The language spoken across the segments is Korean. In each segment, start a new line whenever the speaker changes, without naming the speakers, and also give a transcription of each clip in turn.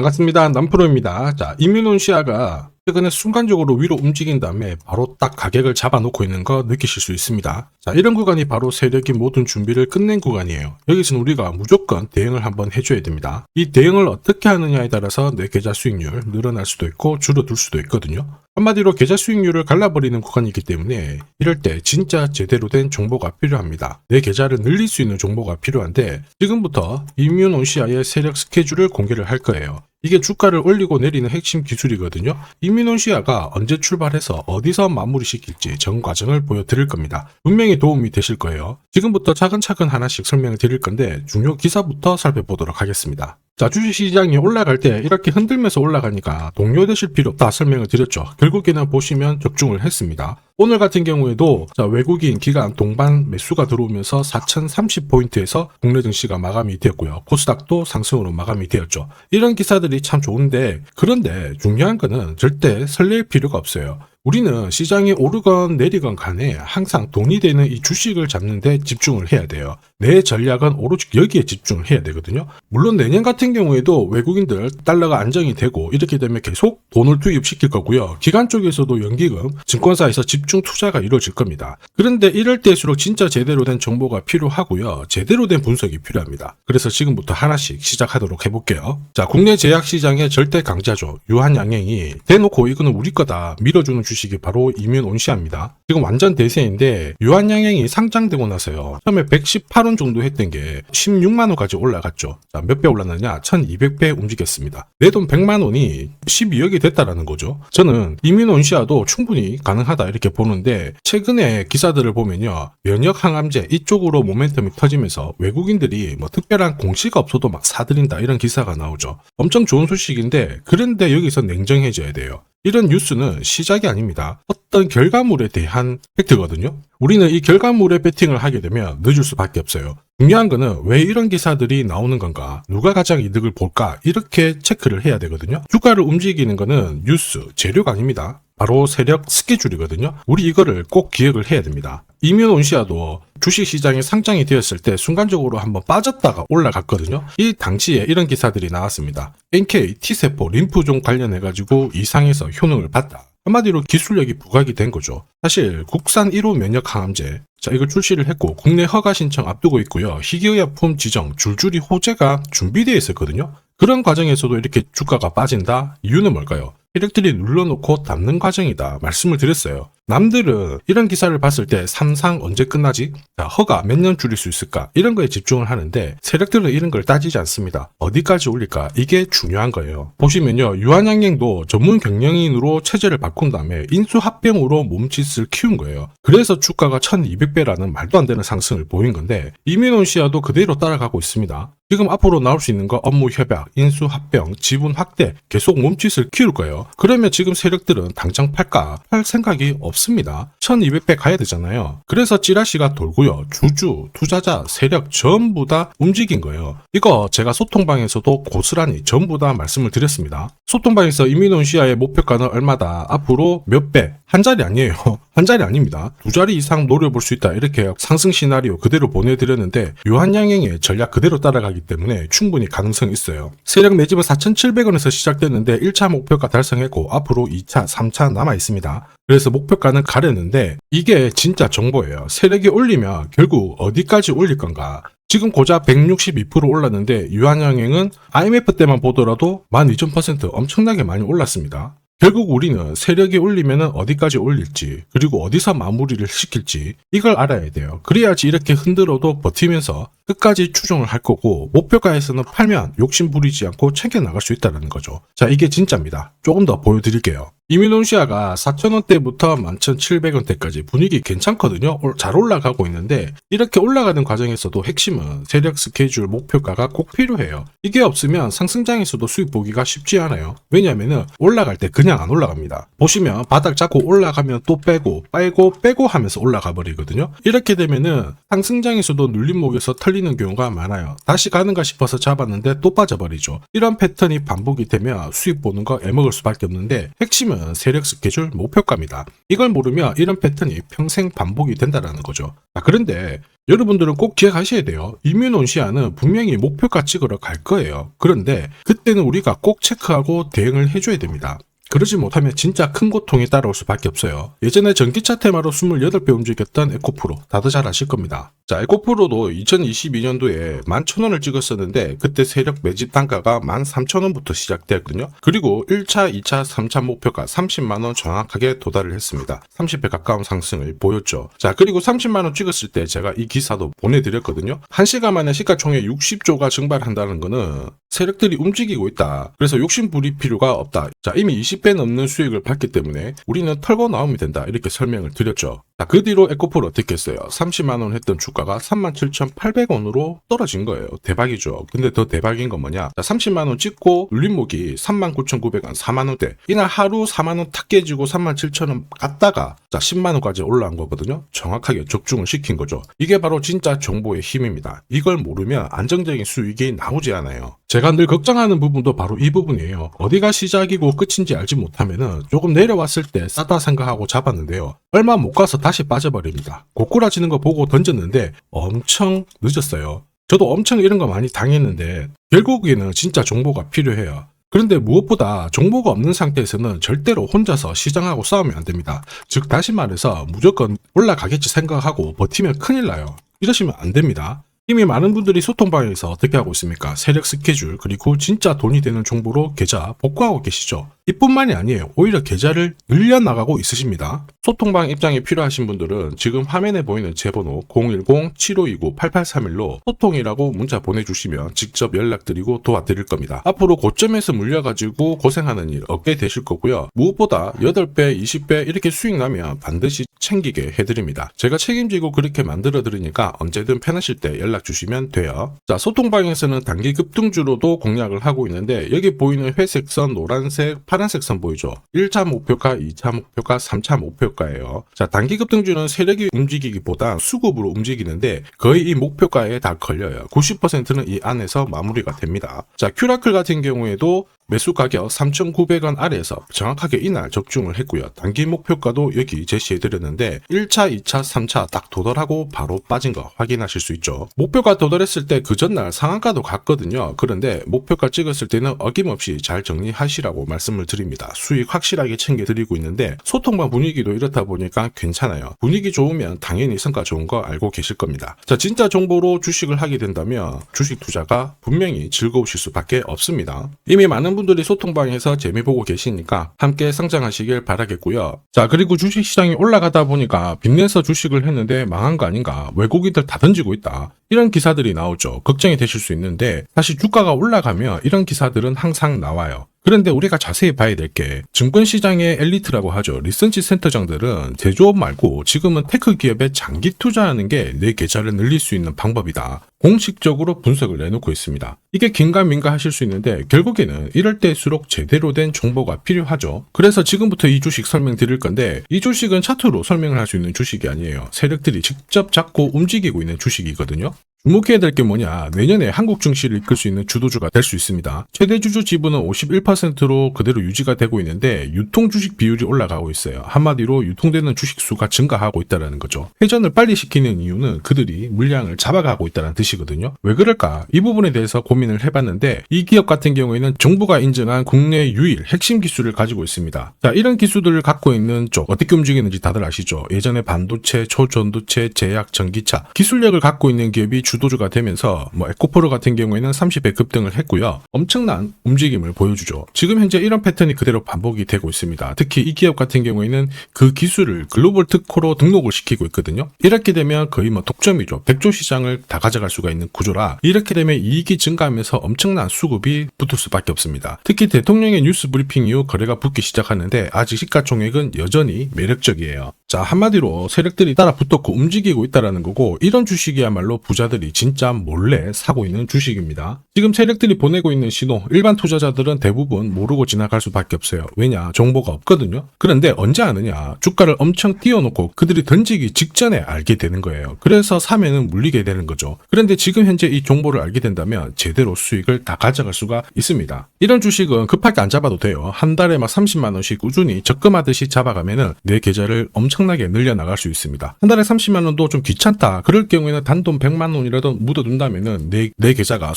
반갑습니다. 남프로입니다. 자, 이뮤논시아가 최근에 순간적으로 위로 움직인 다음에 바로 딱 가격을 잡아놓고 있는 거 느끼실 수 있습니다. 자, 이런 구간이 바로 세력이 모든 준비를 끝낸 구간이에요. 여기서는 우리가 무조건 대응을 한번 해줘야 됩니다. 이 대응을 어떻게 하느냐에 따라서 내 계좌 수익률 늘어날 수도 있고 줄어들 수도 있거든요. 한마디로 계좌 수익률을 갈라버리는 구간이기 때문에 이럴 때 진짜 제대로 된 정보가 필요합니다. 내 계좌를 늘릴 수 있는 정보가 필요한데 지금부터 이뮤논시아의 세력 스케줄을 공개를 할 거예요. 이게 주가를 올리고 내리는 핵심 기술이거든요. 이뮤논시아가 언제 출발해서 어디서 마무리시킬지 전 과정을 보여드릴 겁니다. 분명히 도움이 되실 거예요. 지금부터 차근차근 하나씩 설명을 드릴 건데 중요 기사부터 살펴보도록 하겠습니다. 자, 주식시장이 올라갈 때 이렇게 흔들면서 올라가니까 동요되실 필요 없다 설명을 드렸죠. 결국에는 보시면 적중을 했습니다. 오늘 같은 경우에도 외국인 기관 동반 매수가 들어오면서 4030포인트에서 국내 증시가 마감이 되었고요. 코스닥도 상승으로 마감이 되었죠. 이런 기사들이 참 좋은데 그런데 중요한 거는 절대 설렐 필요가 없어요. 우리는 시장이 오르건 내리건 간에 항상 돈이 되는 이 주식을 잡는 데 집중을 해야 돼요. 내 전략은 오로지 여기에 집중을 해야 되거든요. 물론 내년 같은 경우에도 외국인들 달러가 안정이 되고 이렇게 되면 계속 돈을 투입시킬 거고요. 기관 쪽에서도 연기금, 증권사에서 집중 투자가 이루어질 겁니다. 그런데 이럴 때일수록 진짜 제대로 된 정보가 필요하고요. 제대로 된 분석이 필요합니다. 그래서 지금부터 하나씩 시작하도록 해볼게요. 자, 국내 제약시장의 절대 강자죠. 유한양행이 대놓고 이거는 우리 거다 밀어주는 주식이 바로 이뮤논시아입니다. 지금 완전 대세인데 유한양행이 상장되고 나서요. 처음에 118원 정도 했던 게 16만원까지 올라갔죠. 자, 몇 배 올랐느냐? 1200배 움직였습니다. 내 돈 100만원이 12억이 됐다라는 거죠. 저는 이뮤논시아도 충분히 가능하다 이렇게 보는데 최근에 기사들을 보면요. 면역 항암제 이쪽으로 모멘텀이 터지면서 외국인들이 뭐 특별한 공시가 없어도 막 사들인다 이런 기사가 나오죠. 엄청 좋은 소식인데 그런데 여기서 냉정해져야 돼요. 이런 뉴스는 시작이 아닙니다. 어떤 결과물에 대한 팩트거든요. 우리는 이 결과물에 배팅을 하게 되면 늦을 수밖에 없어요. 중요한 거는 왜 이런 기사들이 나오는 건가, 누가 가장 이득을 볼까 이렇게 체크를 해야 되거든요. 주가를 움직이는 거는 뉴스, 재료가 아닙니다. 바로 세력 스케줄이거든요. 우리 이거를 꼭 기억을 해야 됩니다. 이뮤논시아도 주식시장에 상장이 되었을 때 순간적으로 한번 빠졌다가 올라갔거든요. 이 당시에 이런 기사들이 나왔습니다. NK, T세포, 림프종 관련해가지고 이상에서 효능을 봤다. 한마디로 기술력이 부각이 된 거죠. 사실 국산 1호 면역 항암제, 자, 이걸 출시를 했고 국내 허가 신청 앞두고 있고요. 희귀의약품 지정 줄줄이 호재가 준비되어 있었거든요. 그런 과정에서도 이렇게 주가가 빠진다? 이유는 뭘까요? 세력들이 눌러놓고 담는 과정이다 말씀을 드렸어요. 남들은 이런 기사를 봤을 때 삼상 언제 끝나지? 자, 허가 몇 년 줄일 수 있을까? 이런 거에 집중을 하는데 세력들은 이런 걸 따지지 않습니다. 어디까지 올릴까? 이게 중요한 거예요. 보시면요. 유한양행도 전문 경영인으로 체제를 바꾼 다음에 인수합병으로 몸짓을 키운 거예요. 그래서 주가가 1200배라는 말도 안 되는 상승을 보인 건데 이뮤논시아도 그대로 따라가고 있습니다. 지금 앞으로 나올 수 있는 거 업무 협약, 인수합병, 지분 확대 계속 몸짓을 키울 거예요. 그러면 지금 세력들은 당장 팔까? 팔 생각이 없습니다. 1200배 가야 되잖아요. 그래서 찌라시가 돌고요. 주주, 투자자, 세력 전부 다 움직인 거예요. 이거 제가 소통방에서도 고스란히 전부 다 말씀을 드렸습니다. 소통방에서 이뮤논시아의 목표가는 얼마다, 앞으로 몇 배, 한 자리 아니에요. 한 자리 아닙니다. 두 자리 이상 노려볼 수 있다 이렇게 상승 시나리오 그대로 보내드렸는데 유한양행의 전략 그대로 따라가기 때문에 충분히 가능성이 있어요. 세력 매집은 4,700원에서 시작됐는데 1차 목표가 달성했고 앞으로 2차, 3차 남아 있습니다. 그래서 목표가는 가렸는데 이게 진짜 정보예요. 세력이 올리면 결국 어디까지 올릴 건가? 지금 고작 162% 올랐는데 유한양행은 IMF 때만 보더라도 12,000% 엄청나게 많이 올랐습니다. 결국 우리는 세력이 올리면 어디까지 올릴지 그리고 어디서 마무리를 시킬지 이걸 알아야 돼요. 그래야지 이렇게 흔들어도 버티면서 끝까지 추종을 할 거고 목표가에서는 팔면 욕심 부리지 않고 챙겨나갈 수 있다는 거죠. 자, 이게 진짜입니다. 조금 더 보여드릴게요. 이뮤논시아가 4,000원대부터 11,700원대까지 분위기 괜찮거든요. 잘 올라가고 있는데 이렇게 올라가는 과정에서도 핵심은 세력 스케줄 목표가가 꼭 필요해요. 이게 없으면 상승장에서도 수익 보기가 쉽지 않아요. 왜냐하면 올라갈 때 그냥 안 올라갑니다. 보시면 바닥 잡고 올라가면 또 빼고 하면서 올라가 버리거든요. 이렇게 되면은 상승장에서도 눌림목에서 털리는 경우가 많아요. 다시 가는가 싶어서 잡았는데 또 빠져버리죠. 이런 패턴이 반복이 되면 수익 보는 거 애먹을 수밖에 없는데 핵심은 주는 세력 스케줄 목표가입니다. 이걸 모르면 이런 패턴이 평생 반복이 된다는 거죠. 그런데 여러분들은 꼭 기억하셔야 돼요. 임윤온시아는 분명히 목표가 찍으러 갈 거예요. 그런데 그때는 우리가 꼭 체크하고 대응을 해줘야 됩니다. 그러지 못하면 진짜 큰 고통이 따라올 수밖에 없어요. 예전에 전기차 테마로 28배 움직였던 에코프로 다들 잘 아실 겁니다. 자, 에코프로도 2022년도에 11,000원을 찍었었는데 그때 세력 매집 단가가 13,000원부터 시작되었거든요. 그리고 1차, 2차, 3차 목표가 30만원 정확하게 도달을 했습니다. 30배 가까운 상승을 보였죠. 자, 그리고 30만원 찍었을 때 제가 이 기사도 보내드렸거든요. 1시간 만에 시가총액 60조가 증발한다는 거는 세력들이 움직이고 있다. 그래서 욕심 부릴 필요가 없다. 자, 이미 20배 넘는 수익을 받기 때문에 우리는 털고 나오면 된다. 이렇게 설명을 드렸죠. 자, 그 뒤로 에코프로 어떻게 했어요? 30만원 했던 주가가 37,800원으로 떨어진 거예요. 대박이죠. 근데 더 대박인 건 뭐냐? 자, 30만원 찍고 눌림목이 39,900원, 4만원대. 이날 하루 4만원 탁 깨지고 37,000원 갔다가 자, 10만원까지 올라온 거거든요. 정확하게 적중을 시킨 거죠. 이게 바로 진짜 정보의 힘입니다. 이걸 모르면 안정적인 수익이 나오지 않아요. 제가 늘 걱정하는 부분도 바로 이 부분이에요. 어디가 시작이고 끝인지 알지 못하면은 조금 내려왔을 때 싸다 생각하고 잡았는데요. 얼마 못 가서 다시 빠져버립니다. 고꾸라지는 거 보고 던졌는데 엄청 늦었어요. 저도 엄청 이런 거 많이 당했는데 결국에는 진짜 정보가 필요해요. 그런데 무엇보다 정보가 없는 상태에서는 절대로 혼자서 시장하고 싸우면 안 됩니다. 즉 다시 말해서 무조건 올라가겠지 생각하고 버티면 큰일 나요. 이러시면 안 됩니다. 이미 많은 분들이 소통방에서 어떻게 하고 있습니까? 세력 스케줄 그리고 진짜 돈이 되는 정보로 계좌 복구하고 계시죠. 이뿐만이 아니에요. 오히려 계좌를 늘려나가고 있으십니다. 소통방 입장이 필요하신 분들은 지금 화면에 보이는 제 번호 010-7529-8831로 소통이라고 문자 보내주시면 직접 연락드리고 도와드릴 겁니다. 앞으로 고점에서 물려가지고 고생하는 일 없게 되실 거고요. 무엇보다 8배, 20배 이렇게 수익 나면 반드시 챙기게 해드립니다. 제가 책임지고 그렇게 만들어 드리니까 언제든 편하실 때 연락 주시면 돼요. 자, 소통방에서는 단기 급등주로도 공략을 하고 있는데 여기 보이는 회색 선, 노란색, 파란색 선 보이죠? 1차 목표가, 2차 목표가, 3차 목표가예요. 자, 단기 급등주는 세력이 움직이기보다 수급으로 움직이는데 거의 이 목표가에 다 걸려요. 90%는 이 안에서 마무리가 됩니다. 자, 큐라클 같은 경우에도 매수 가격 3,900원 아래에서 정확하게 이날 적중을 했고요. 단기 목표가도 여기 제시해드렸는데 1차, 2차, 3차 딱 도달하고 바로 빠진 거 확인하실 수 있죠. 목표가 도달했을 때 그 전날 상한가도 갔거든요. 그런데 목표가 찍었을 때는 어김없이 잘 정리하시라고 말씀을 드립니다. 수익 확실하게 챙겨드리고 있는데 소통방 분위기도 이렇다 보니까 괜찮아요. 분위기 좋으면 당연히 성과 좋은 거 알고 계실 겁니다. 자, 진짜 정보로 주식을 하게 된다면 주식 투자가 분명히 즐거우실 수밖에 없습니다. 이미 많은 분들이 소통방에서 재미 보고 계시니까 함께 성장하시길 바라겠고요. 자, 그리고 주식시장이 올라가다 보니까 빚내서 주식을 했는데 망한 거 아닌가, 외국인들 다 던지고 있다, 이런 기사들이 나오죠. 걱정이 되실 수 있는데 사실 주가가 올라가면 이런 기사들은 항상 나와요. 그런데 우리가 자세히 봐야 될 게 증권시장의 엘리트라고 하죠. 리서치 센터장들은 제조업 말고 지금은 테크 기업에 장기 투자하는 게 내 계좌를 늘릴 수 있는 방법이다. 공식적으로 분석을 내놓고 있습니다. 이게 긴가민가 하실 수 있는데 결국에는 이럴 때일수록 제대로 된 정보가 필요하죠. 그래서 지금부터 이 주식 설명드릴 건데 이 주식은 차트로 설명을 할 수 있는 주식이 아니에요. 세력들이 직접 잡고 움직이고 있는 주식이거든요. 주목해야 될 게 뭐냐, 내년에 한국 증시를 이끌 수 있는 주도주가 될 수 있습니다. 최대 주주 지분은 51%로 그대로 유지가 되고 있는데 유통 주식 비율이 올라가고 있어요. 한마디로 유통되는 주식 수가 증가하고 있다는 거죠. 회전을 빨리 시키는 이유는 그들이 물량을 잡아가고 있다는 뜻이거든요. 왜 그럴까? 이 부분에 대해서 고민을 해봤는데 이 기업 같은 경우에는 정부가 인정한 국내 유일 핵심 기술을 가지고 있습니다. 자, 이런 기술들을 갖고 있는 쪽 어떻게 움직이는지 다들 아시죠? 예전에 반도체, 초전도체, 제약, 전기차 기술력을 갖고 있는 기업이 주도주가 되면서 에코프로 같은 경우에는 30배 급등을 했고요. 엄청난 움직임을 보여주죠. 지금 현재 이런 패턴이 그대로 반복이 되고 있습니다. 특히 이 기업 같은 경우에는 그 기술을 글로벌 특허로 등록을 시키고 있거든요. 이렇게 되면 거의 독점이죠. 100조 시장을 다 가져갈 수가 있는 구조라 이렇게 되면 이익이 증가하면서 엄청난 수급이 붙을 수밖에 없습니다. 특히 대통령의 뉴스 브리핑 이후 거래가 붙기 시작하는데 아직 시가총액은 여전히 매력적이에요. 자, 한마디로 세력들이 따라 붙었고 움직이고 있다는 거고 이런 주식이야말로 부자들이 진짜 몰래 사고 있는 주식입니다. 지금 세력들이 보내고 있는 신호, 일반 투자자들은 대부분 모르고 지나갈 수밖에 없어요. 왜냐? 정보가 없거든요. 그런데 언제 아느냐? 주가를 엄청 띄워놓고 그들이 던지기 직전에 알게 되는 거예요. 그래서 사면은 물리게 되는 거죠. 그런데 지금 현재 이 정보를 알게 된다면 제대로 수익을 다 가져갈 수가 있습니다. 이런 주식은 급하게 안 잡아도 돼요. 한 달에 막 30만 원씩 꾸준히 적금하듯이 잡아가면은 내 계좌를 엄청나게 늘려나갈 수 있습니다. 한 달에 30만 원도 좀 귀찮다. 그럴 경우에는 단돈 100만 원이라도 묻어둔다면은 내 계좌가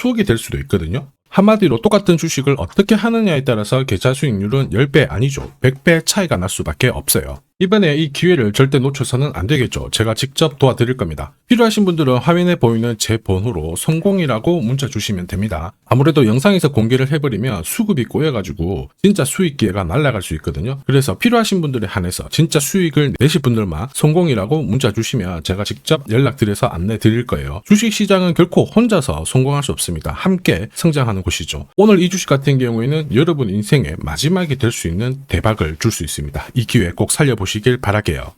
수억이 될 수도 있거든요. 한마디로 똑같은 주식을 어떻게 하느냐에 따라서 계좌 수익률은 10배 아니죠. 100배 차이가 날 수밖에 없어요. 이번에 이 기회를 절대 놓쳐서는 안 되겠죠. 제가 직접 도와드릴 겁니다. 필요하신 분들은 화면에 보이는 제 번호로 성공이라고 문자 주시면 됩니다. 아무래도 영상에서 공개를 해버리면 수급이 꼬여가지고 진짜 수익 기회가 날아갈 수 있거든요. 그래서 필요하신 분들에 한해서 진짜 수익을 내실 분들만 성공이라고 문자 주시면 제가 직접 연락드려서 안내 드릴 거예요. 주식시장은 결코 혼자서 성공할 수 없습니다. 함께 성장하는 곳이죠. 오늘 이 주식 같은 경우에는 여러분 인생의 마지막이 될 수 있는 대박을 줄 수 있습니다. 이 기회 꼭 살려보시길 바랄게요.